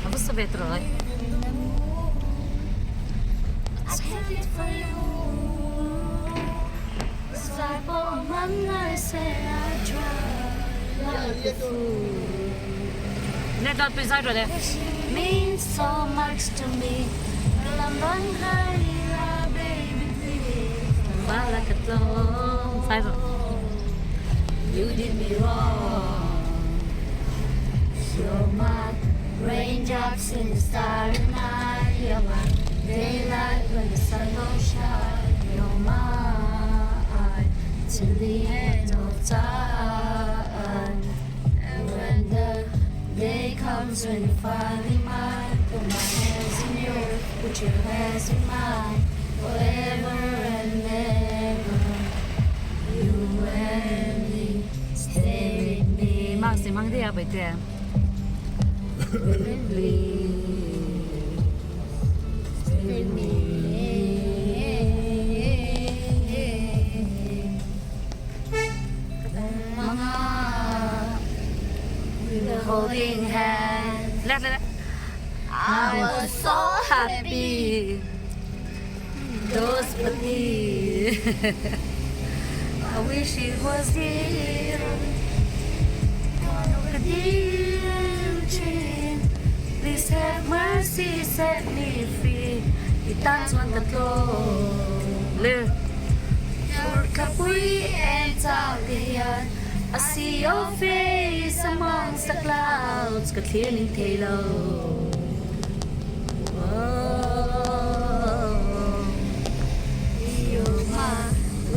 Apa sebab terus? Nè đợt bây giờ rồi đấy. Means so much to me. Làm vắng hai ra baby please. Ba là cái tông. Sai rồi. You did me wrong. You're my raindrops in the starry night. You're my daylight when the sun don't shine. You're mine till the end of time. And when the day comes when you finally mine, put my hands in yours, put your hands in mine, forever and ever. You and me, stay with me. Mang gì mang đi à bây giờ? Holding hands, Lẹ lẹ lẹ. I was so happy. Those beneath, I wish it was here. A dear dream, please have mercy, set me free. It dance on the floor. Lẹ. Your capri and Italian. I see your face amongst the clouds, got clearly halo. You're my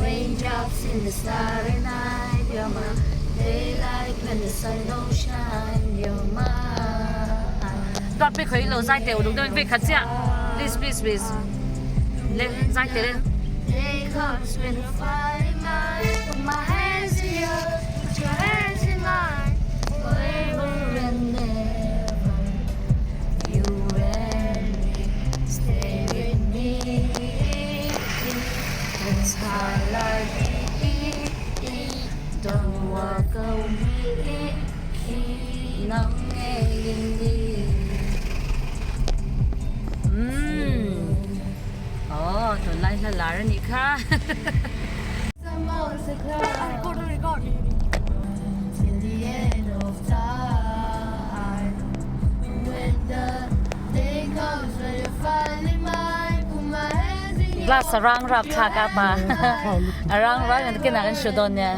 raindrops in the starry night. You're my daylight when the sun don't shine. You're mine. Đợt bây khởi lầu dai tiểu đúng rồi về khát chưa? Please. Lên dai tiểu lên. Day comes when you finally mine. Put my hands in yours, put your hands in mine, forever and ever. You and me, stay with me. It's hard like don't walk away. Nắng nghe đi. Thôi lại là lá rồi nhỉ kha. Record. Till the end of time, when the day comes when you finally mine, put my hands in yours. Glass sarang rap thak apa. Arang rap yang kena kan sudon ya.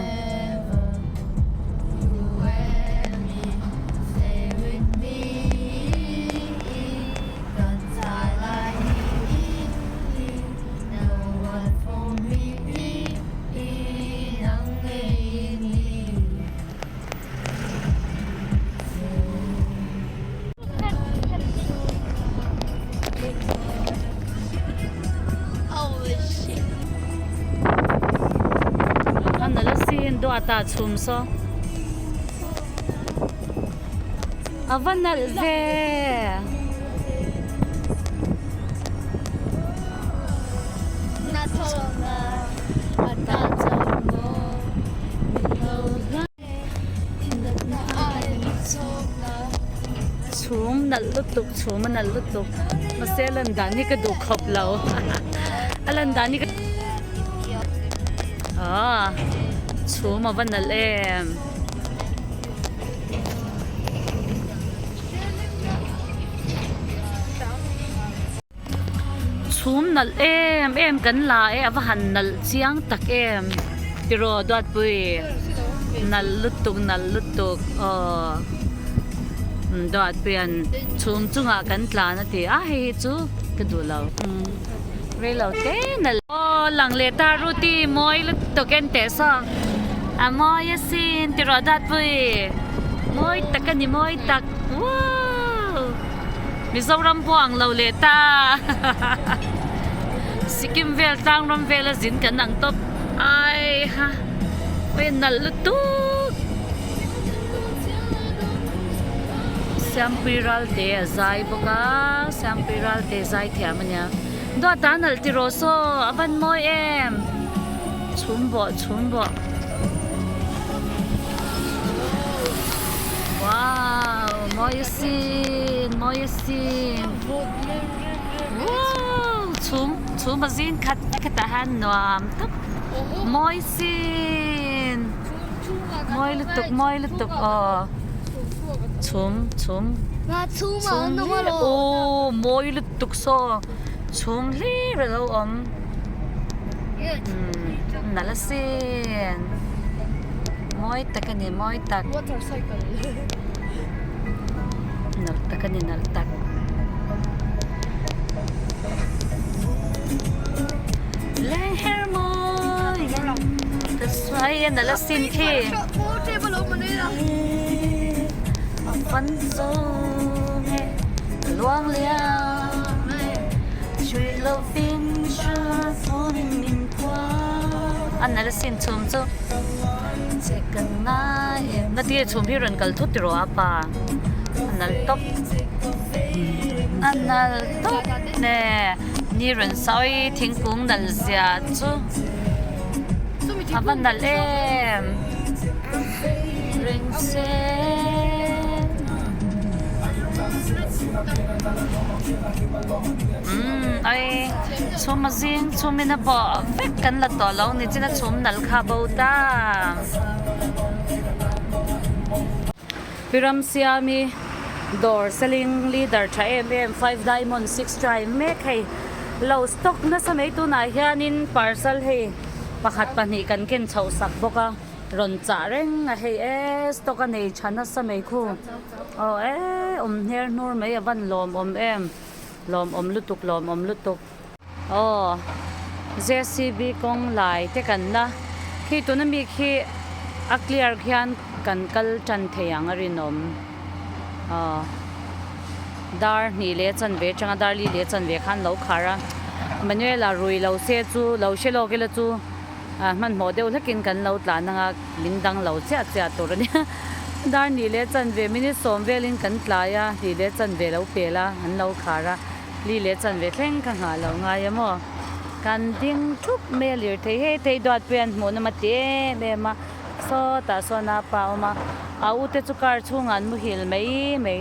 Dua ta chum so avanal ve chum nal lutuk chum nal lutuk maselan dani ka du khop lo alan dani ka chum avanal em chum nal em kan la e avahan nal chiang tak em tiro dot pui nal lutuk dot pian chum chunga kan tla na ti a he chu ka du lo re lo te nal lang le ta ruti moi to ken te sa moi sin tiro dot pui moi tak ni moi tak wow Mizoram buang lo le ta Sikkim vel tang ram vel zin kan nang top ai ha pen nal tu Sampiral te zai boka Sampiral te zai thiamanya do tanal ti roso avan moi em chumbo wow moisin wow chum mazin khat han nuam tak moisin moi lutuk chum Mà chú mà nó mà lo. ô moi lutuk so chum li relo nala sin moi tak ani moi tak Motorcycle. nal tak ani nal tak lang hair moi that's why nala sin ki Portable om man är. phân số luang liang chui lâu pin chưa phun mình qua anh nói là xin chum cho chỉ cần nói nó tiếc chumพี่人 kal thut ro apa anh nói top nè ni人稍微听功能下就apa nal em ring se ai chum mazin chum ina bo vek kan la to lo ni china chum nal kha bo ta Piram Siami door selling leader tha mm 5 diamond 6 try me khai low stock na sa mai tu na hianin parcel he pakhat pani kan ken chho sak boka ron cha reng a he stock a nei chana sa mai khu her nur mai avan lom em lom lutuk JCB kong lai te kan na khi tu na mi khi a clear khian kan kal chan theyang arinom dar ni le chan ve changa dar li le chan ve khan lo khara manuela rui lo se chu lo she lo ke la chu man model lakin kan lo tla na nga lindang lo cha tur ni dar ni le chan ve mini som velin kan tla ya ni le chan ve lo pela an lo khara li le chan ve thleng ka nga lo nga ya mo kan ding thup me lir thei he thei dot pen mo na ma te me ma so ta so na pa ma au te chu kar chung an mu hil mei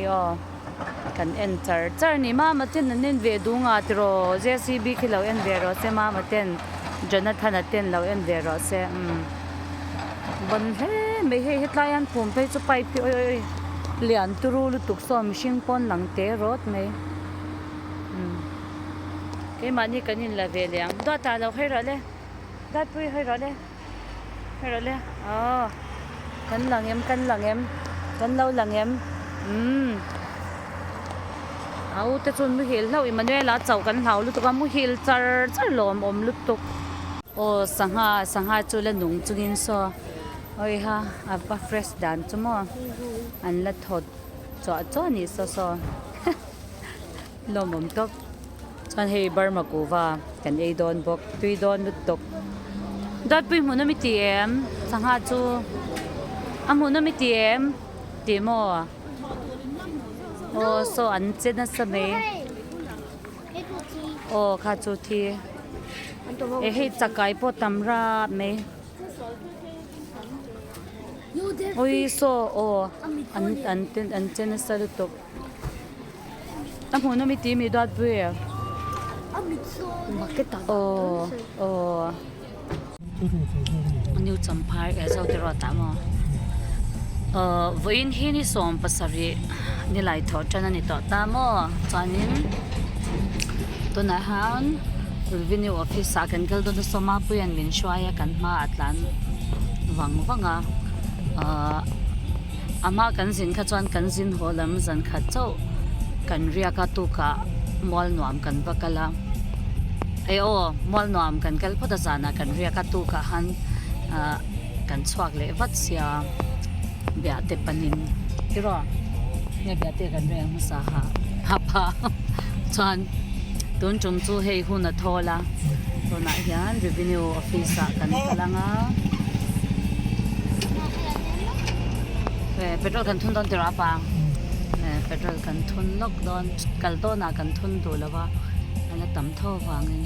kan enter char ni ma ma tin nen ve du nga tro JCB ki lo en ve ro se ma ten Jonathan aten lo en ve ro se bon he me he hetlayan pum pe chu pai pi oi lian turu lu tuk so mishing pon lang te rot me ke mani kanin la ve liang do ta lo he ro le dat pui he ro le kan lang em kan lo lang em au te chun mu hil hlau Emmanuela chau kan hlau lu tuk mu hil char lom om lu tuk sangha chu la nung chungin so oi ha apa fresh dan chumo an la thot cho ni so lom om tok chan he Burma kuwa kan ei don bok tui don lu tuk dat pui mu na mi tiem sangha chu amu na mi tiem ti mo so an chen na sa me kha chu thi he chakai po tamra me oi so an chen na sa to amu na mi ti mi dat pui maketa new champar ezo te ro ta mo voin hi ni som pasari ni lai tho chana ni to ta mo chanin to na han revenue office sa kan kal do soma puyan min shwaya kan ma atlan wanga ama kan zin kha chuan kan zin holam zan kha chau kan ria ka tu ka mol nuam kan bakala mol nuam kan kal phota zana kan ria ka tu ka han kan chuak le wat sia bia te panin iro ne bia te kan reng sa ha pa chuan tun chum chu hei hun a thola to na hian revenue office kan kalanga petrol kan thun don tira pa petrol kan thun lok don kal to na kan thun tu lawa ala tam tho wangin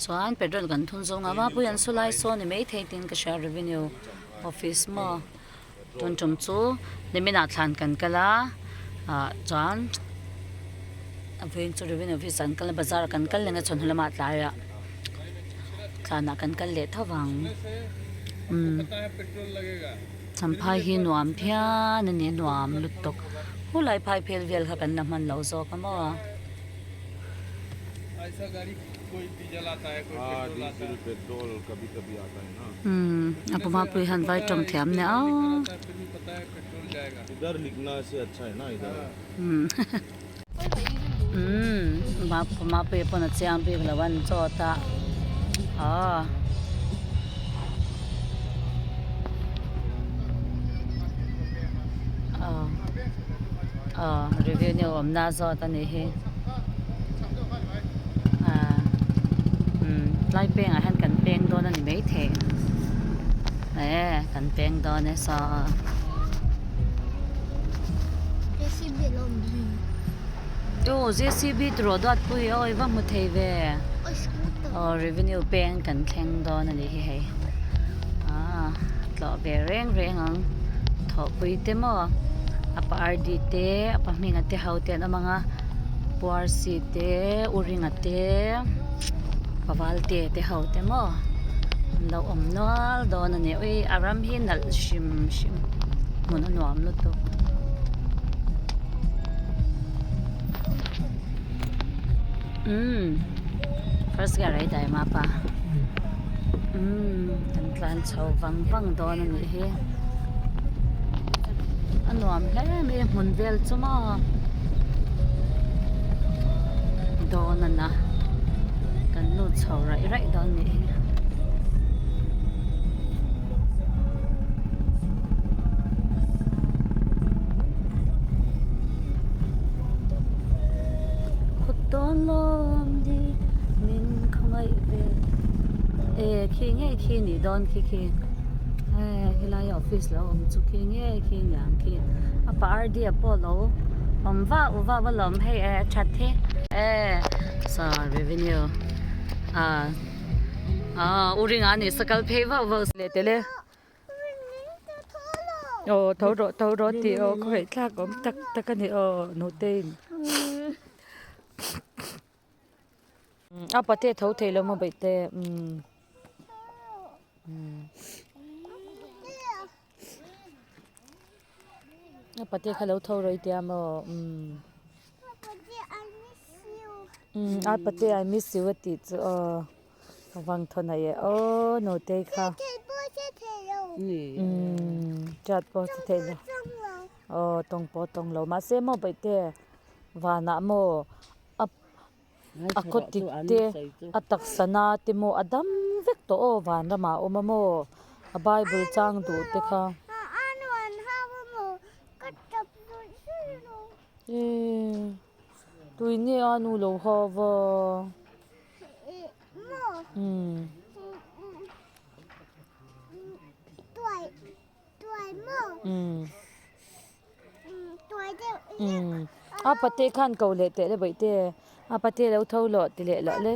chuan petrol kan thun zonga ma puyan sulai so ni mei theitin ka share revenue office mo tuan chum chu nimina thlan kan kala chuan avein chu revin office an kal bazar kan kal lenga chon hlama tlaya thana kan kal le thawang champhai hi nuam phian ani nuam lutok hulai phai phel vel kha kan na man lo zo kama ऐसा गाड़ी कोई डीजल आता है कोई पेट्रोल आता है पेट्रोल कभी कभी आता है ना apuma pui han vai tong thiam ne a फिर भी पता है पेट्रोल जाएगा इधर लिखना से अच्छा है ना इधर ma pe pon a chiang bi lawan chota review ni om na zo ta ni hi lai peng a han kan peng do na ni mai the kan peng do ne sa JCB lombi. yo JCB tro dot pui oi va mu thei ve Oi scooter. revenue peng kan thleng do na ni hi hei tlo be reng ang tho pui te mo apa RD te apa minga te haute na mga puarsi te uringa te pawal te haute mo lo om nol do na ni oi aram hi nal shim mun no am lo to first ga rai dai ma pa kan tlan chau wang do na ni hi anuam hle me mun vel chuma do na kan nu chau rai do ni lom di min khamai ve khi nge khi ni don khi hilai office lo chu khi nge khi nyang khi apa RD apollo va lom hey chat the so revenue uring ani sakal phe va le tele thau ro ti ko hei thla kom tak ani no tein apate thau thelo ma baite apate khalo thau roi tia mo apate I miss you ti chu wang thona ye no te kha chat po se thelo tong po tong lo ma se mo baite wana mo akot tikte atak sana timo adam vek to van rama omamo a bible chang du te kha tuini anu lo hawa apate khan ko le te le baite apate lo thau lo ti le lo le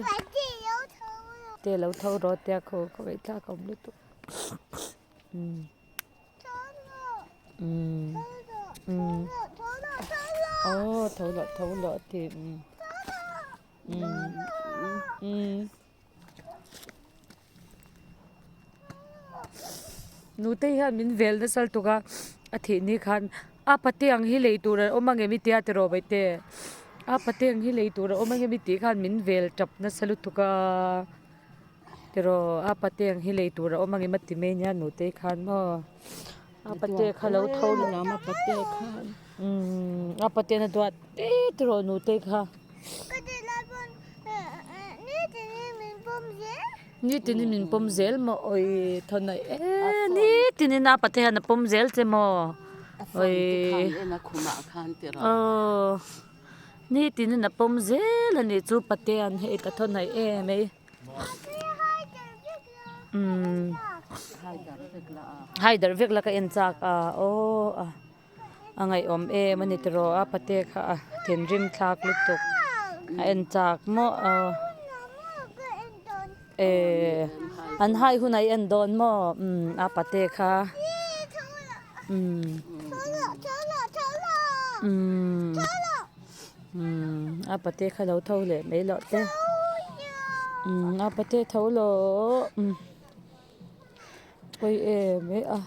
te lo thau ro te kho vai tha kom lu tu thau lo ti nu te ha min vel na sal tu ga athi ni khan apate ang hi le tu ra omange mi tia te ro baite apate ang hi le tu ra omange mi ti khan min vel tap na salu tu ka pero apate ang hi le tu ra omange mati me nya nu te khan mo apate khalo thau lo ma apate khan apate na dwa te tro nu te kha ni tini min pom zel mo oi thona ni tini na pathe na pom zel che mo oi na khuma khan te ra ni tini na pom zel ani chu pate an he ka thona me haidar vekla ka en chak angai om mani tro a pate kha then rim thak lutuk en chak mo an hai hunai en don mo apate kha À bà tê khai đấu thâu lệ mấy lọ tê. À bà tê thâu lọ. Ôi mấy à.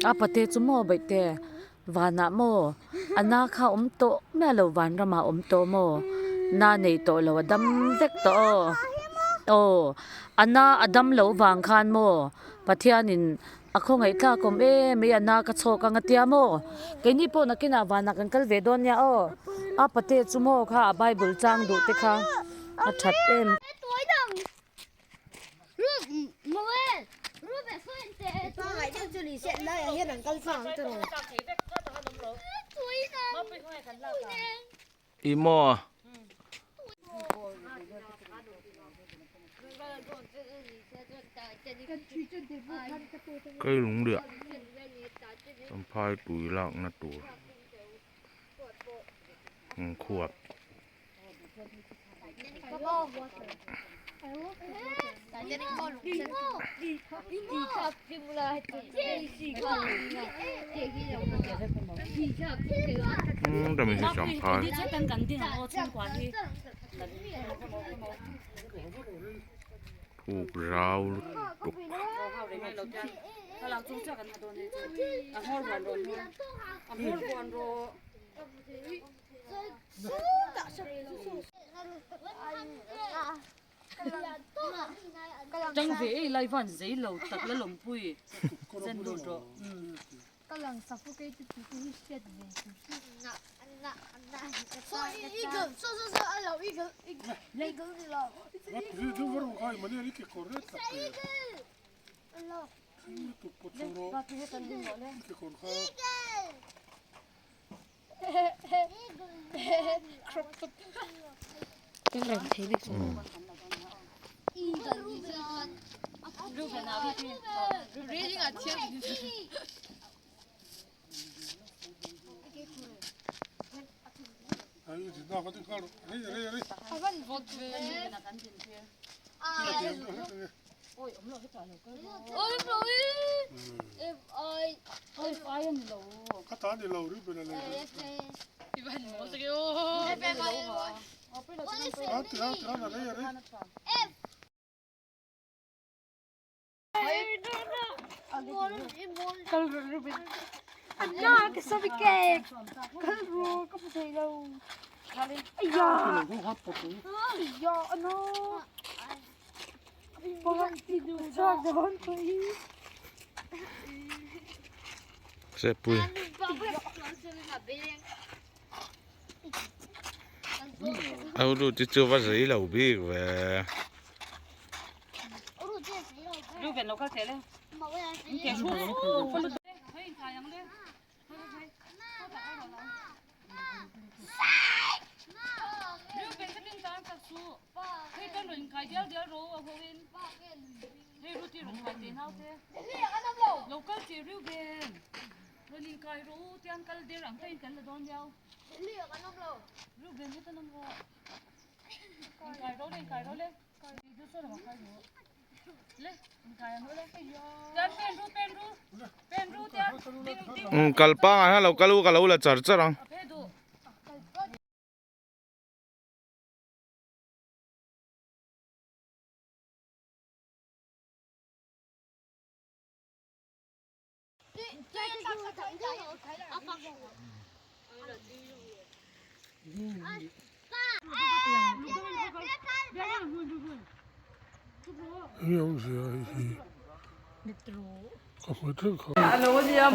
À bà tê chú mô bạch tê. Và nạ mô. Anh na khá tổ. Mẹ lâu ván ra mà tổ mô. Na này tổ lâu đâm vết tổ. Ồ. Anh na đâm lâu vàng khan mô. Bà thia nín. Ako ngay ka kom may anh na kachok ang atia mo. Kaya ni po na kinavana kang kalvedon niya o. À bà tê chú mô khá Bible trang đủ tê khá. À chặt em. Tuổi đồng Noel Robert Fuentes 上海就这里现在也能跟上这种。tuổi đồng Imo. Cây lúng được. Tầm phai túi lặng nát tủ. Khuột.แต่ไม่ใช่จำพายถูกราวตุก Trăng vẽ lại vẫn giấy lầu tật là lồng pui dân đồ rồi cái này thấy được Anna, che so che calro, come sei đâu? Iya. Iya, no. Pohon tidur sak depan tuh. Sẽ pui. Áo đồ chỉ chưa vào giấy lầu bi về. Lưu về nấu các thế lên kẻ xuống thấy khai ăn đấy lưu về cái đinh tán các su thấy cái luyện khai đéo đéo rô ở hồ bên thấy rô thì luyện khai tiền hao thế lâu cái chỉ lưu về luyện khai rô thì ăn cái đéo răng thấy cái là đón nhau lưu về như thế năm rồi khai rô lên đi số là khai rô Kalpa ha lo kalu la char charang.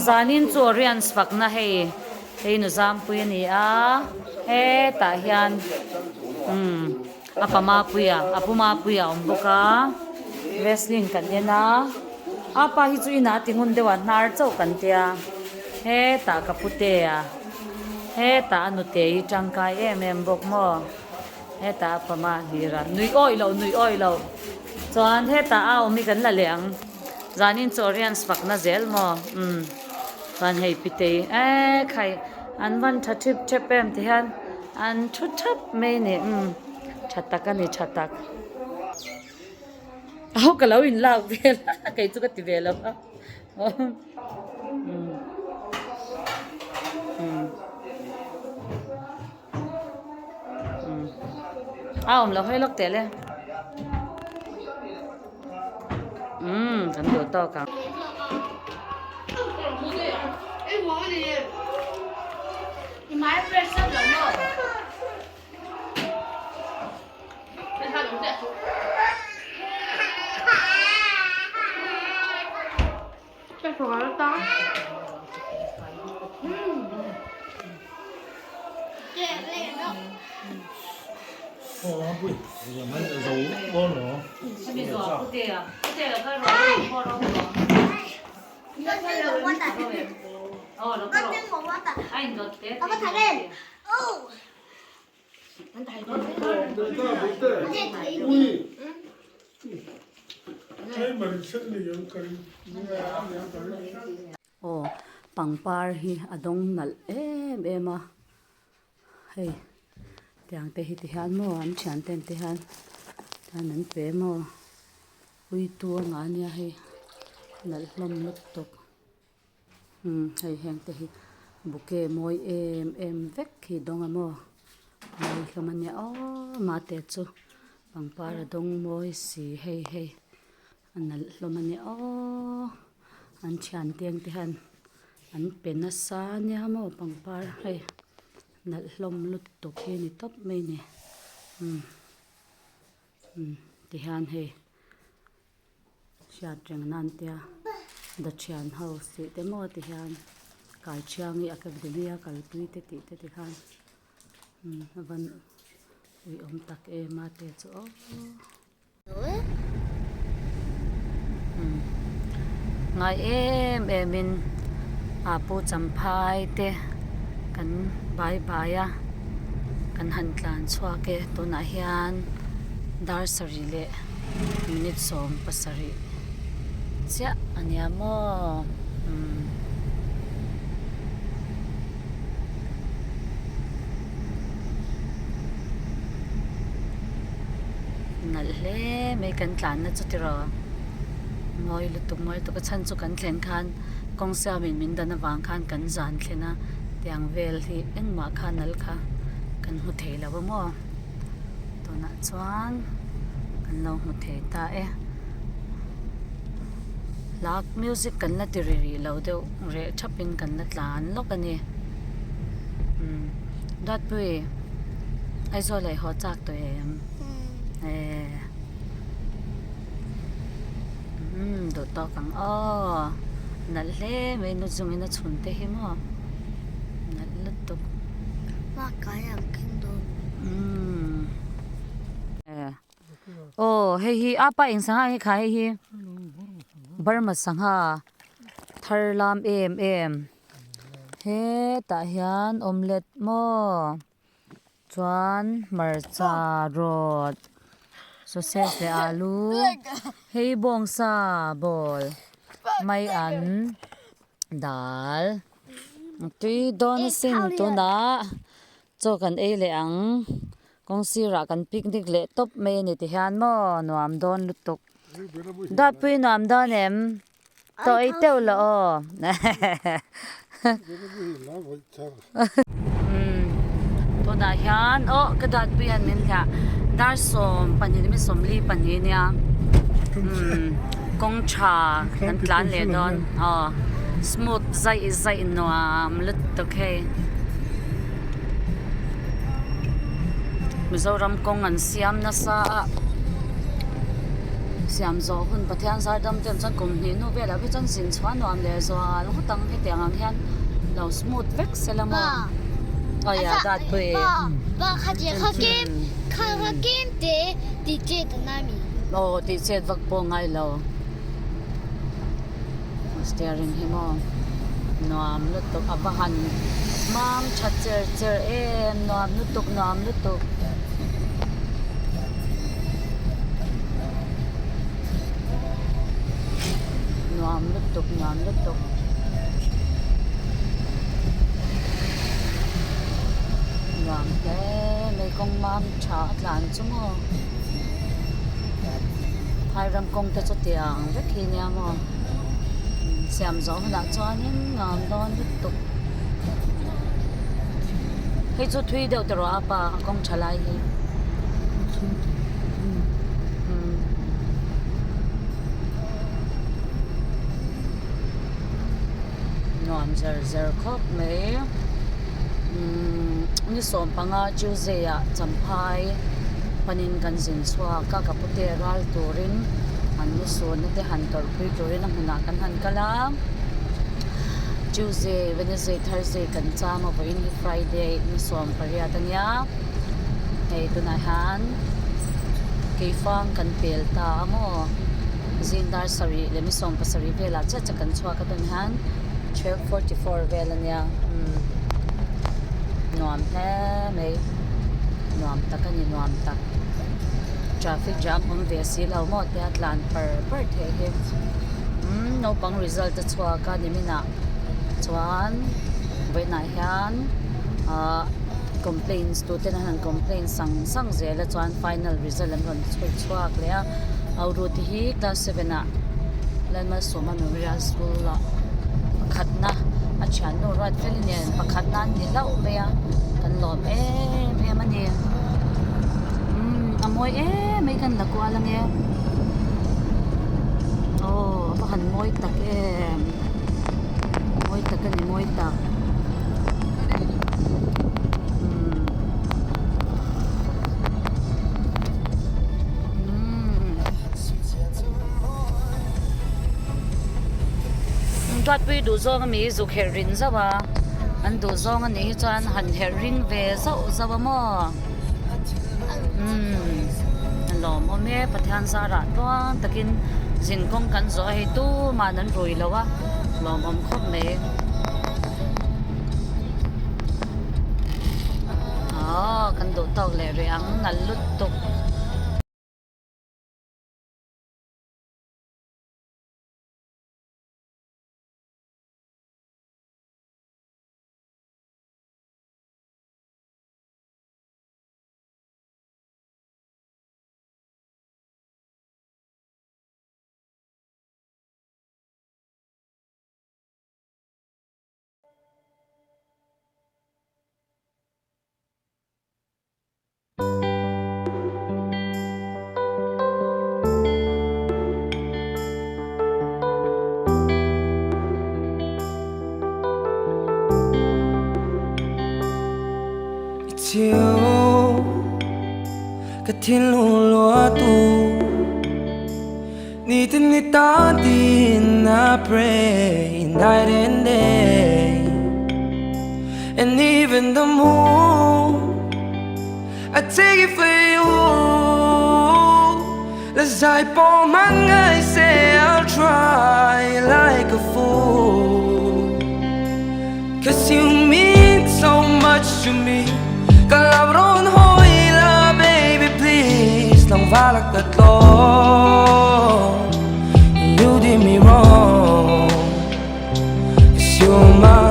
zanin chu rian spak na hei nu zam pui ani a he ta hian apama puya apuma puya omboka wrestling kan ena apa hi chu ina tingun dewa nar chau kan tia he ta kapute a he ta anu te hi tangkai em bok mo he ta apama hira nui oi lo chuan he ta a omi kan la leng zanin chorian spak na zel mo van hei pite khai an van thatip thepem ti han an thu thap me ne thatak ani thatak au kalau in lau vel kai chu ka ti vel a om lo hoi lok te le kan do to ka pangpar hi adong nal em a hei tiang te hi ti han mo an chan ten te han tan an pe mo ui tu nga nia hei nal hlom lut tok hei heng te hi buke moi em vek hi dong amo mai khamania o ma te chu pangpar adong moi si hei anal hlomania o an chan tiang te han an pena sa nia mo pangpar hei nal hlom lut tok hi ni top mai ne ti han hei shat reng nan tia da chan house te mo ti han kai chiangi academia kalpui te ti han van ui tak ma te chu ngai min apu champhai te kan bai a kan han tlan chua ke to na hian dar sari le minute som pasari cha ania mo nal hle me kan tlan na chu tiro moi lutuk moi to ka chan chu kan thlen khan kong sa min dan awang khan kan zan thlena tiang vel hi engma khanal kha kan hu thei lawa mo to na chuan kan lo hu thei ta lak music kan la tiriri lo deu re thapin kan la tlan lok ani dat pui ai zo lai ho chak to em do to kang nal hle me no zungin na chhun te hi mo nal lutuk ma kaya kindo hei hi apa ing sanga hi khai hi Burma sangha tharlam em he ta hian omelette mo chuan marcha rot sausage le alu hei bong sa bol mai an dal tui don sin tu na cho kan e le ang kong sira kan picnic le top me ni ti hian mo nuam don lutuk dat pui nuam don em to ai teu lo to na hian ka dat pui an min kha dar som panin mi som li panin nia kong cha kan tlan le don smooth zai nuam lutuk he Mizoram kong an siam na sa siam zo hun pathian sar dam tem chan kum ni no vela pe chan sin chwa nuam le zo lo tang he te ang hian lo smooth vek selama aya dat pe ba khaje khakim khakim te ti che ta nami lo ti chet vak po ngai lo steering him on nuam lutuk abahan mang chacher cher em nuam lutuk nuam lutuk nuam te mấy con mam cha lan chung mo hai ram kong te cho tiang vek hi nya mo xem gió đã cho những ngọn đón tiếp tục hay cho thuê đều từ đó bà công trả lại đi ngọn giờ khóc mấy như sớm bằng chiều dậy chấm phai panin kan zin chua ka kapute ral turin an ni so na te han tor pui turin ang huna kan han kala Tuesday Wednesday Thursday kan chama po in Friday ni som pariya tanya hey tunay han kay fang kan pel ta mo zindar sari le mi som pasari vela cha cha kan chua ka tun han 12:44 vela nya nuam he me nuam ta kan ni nuam ta traffic jam on ve si lo mo te atlan per the he no pang result chua ka ni mina chuan ve na hian complaints to ten han complaint sang je la chuan final result an ron chuak le a auru ti hi class 7 a lan ma soma memorial school la khatna a chan no rat felinen pakhat nan ni lau me a kan lom em ani amoy mấy kan la kwa lang pakan moy tak moy tak kan moy tak twat pi du zong mi zu kherin zawa an du zong ani chuan han herring ve zawa mo lom ome pathian sara tuang takin zin kong kan zo he tu manan roi lawa lom om khop me kan do tau le re ang nal lut tok chiều cái thiên lùa lúa tu ni tin ni ta tin I pray night and day and even the moon I take it for you let's I pour my I say I'll try like a fool 'cause you mean so much to me Kalabron hoila baby please Lang valak tatlo You did me wrong 'Cause you're my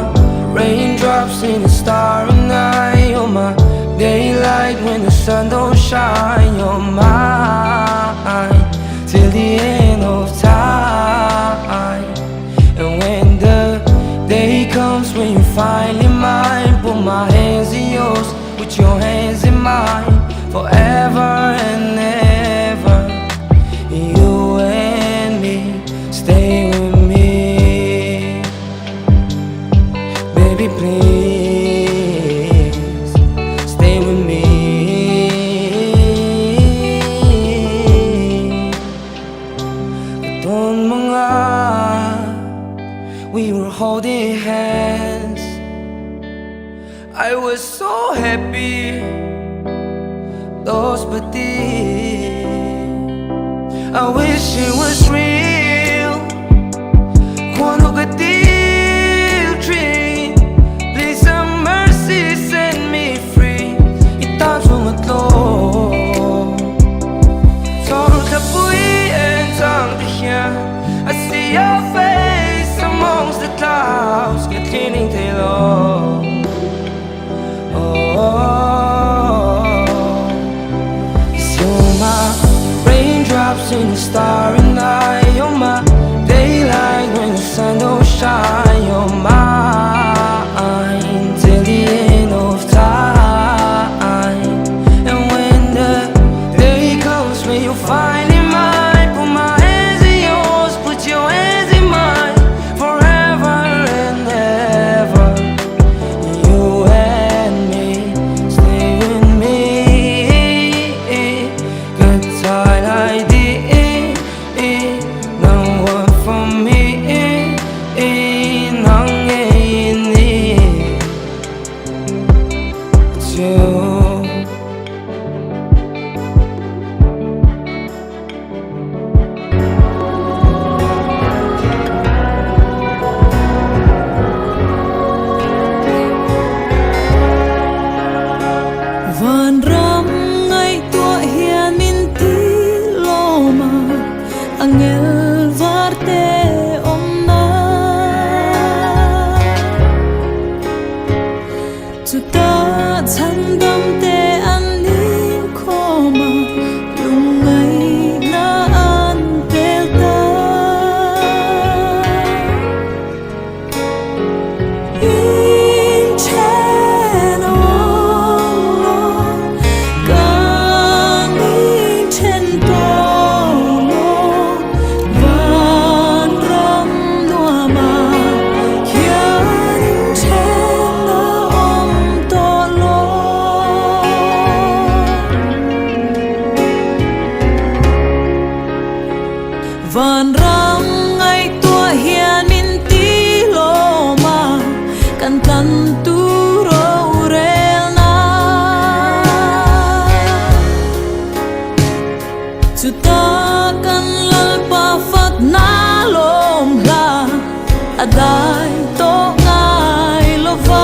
raindrops in the starry night You're my daylight when the sun don't shine You're mine till the end of time And when the day comes when you finally mine Put my hands in yours Put your hands in mine forever and ever You and me, stay with me Baby please, stay with me Noon mga we were holding hands. I was so happy. Those but I wish it was real. Quando gatil dream, please have mercy, set me free. Itam sumatlo. Solo tapuy and tang tiyan. I see your face amongst the clouds, get cleaning tailor. Raindrops in the starry night. You're my daylight when the sun don't shine. You're mine till the end of time. And when the day comes when you finally mine, put my hands in yours, put your hands in mine, forever and ever. You and me, stay with me. Good time I did. Van ram ngay tua hiền min tí lô mà angel varte om na chu ta chan dam te an ni kho ma lung ngay na an tel ta in chen van rang ngay tua hiền min tí lô mà kan tan tu ro rel na chu ta kan lal pa fat na lom la adai to ngai lo va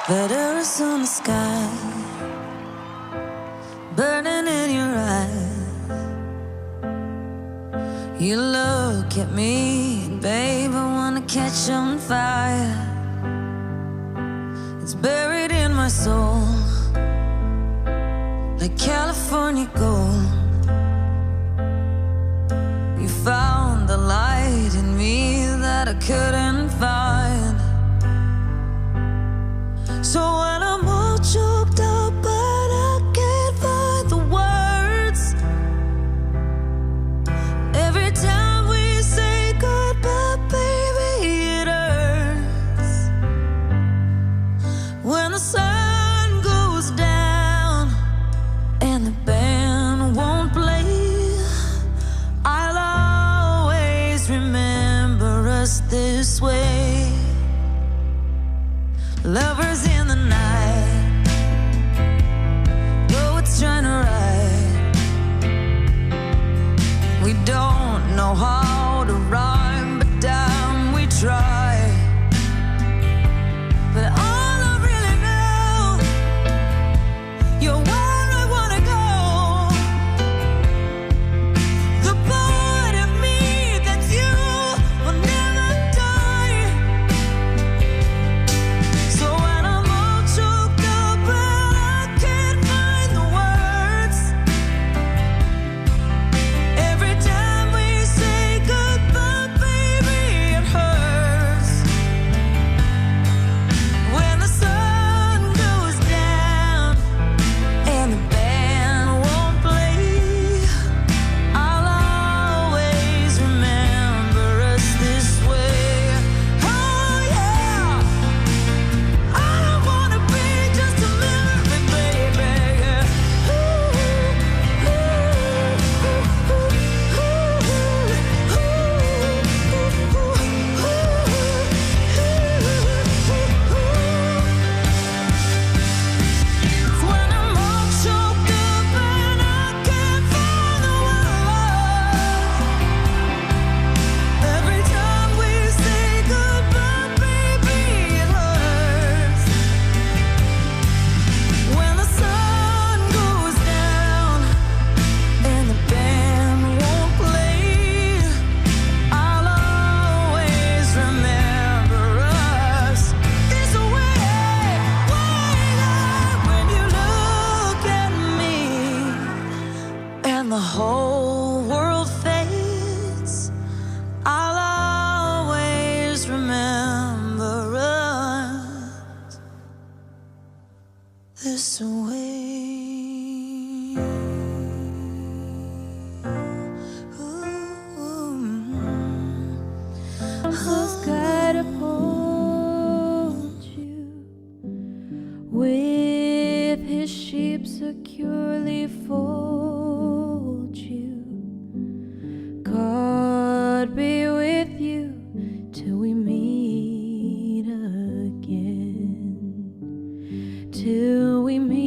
Letters on the sky, burning in your eyes. You look at me, babe, I wanna catch on fire. It's buried in my soul, like California gold. You found the light in me that I couldn't find. So when I'm all choked up but I can't find the words, every time we say goodbye, baby, it hurts. When the sun goes down and the band won't play, I'll always remember us this way. securely fold you. God be with you till we meet again. Till we meet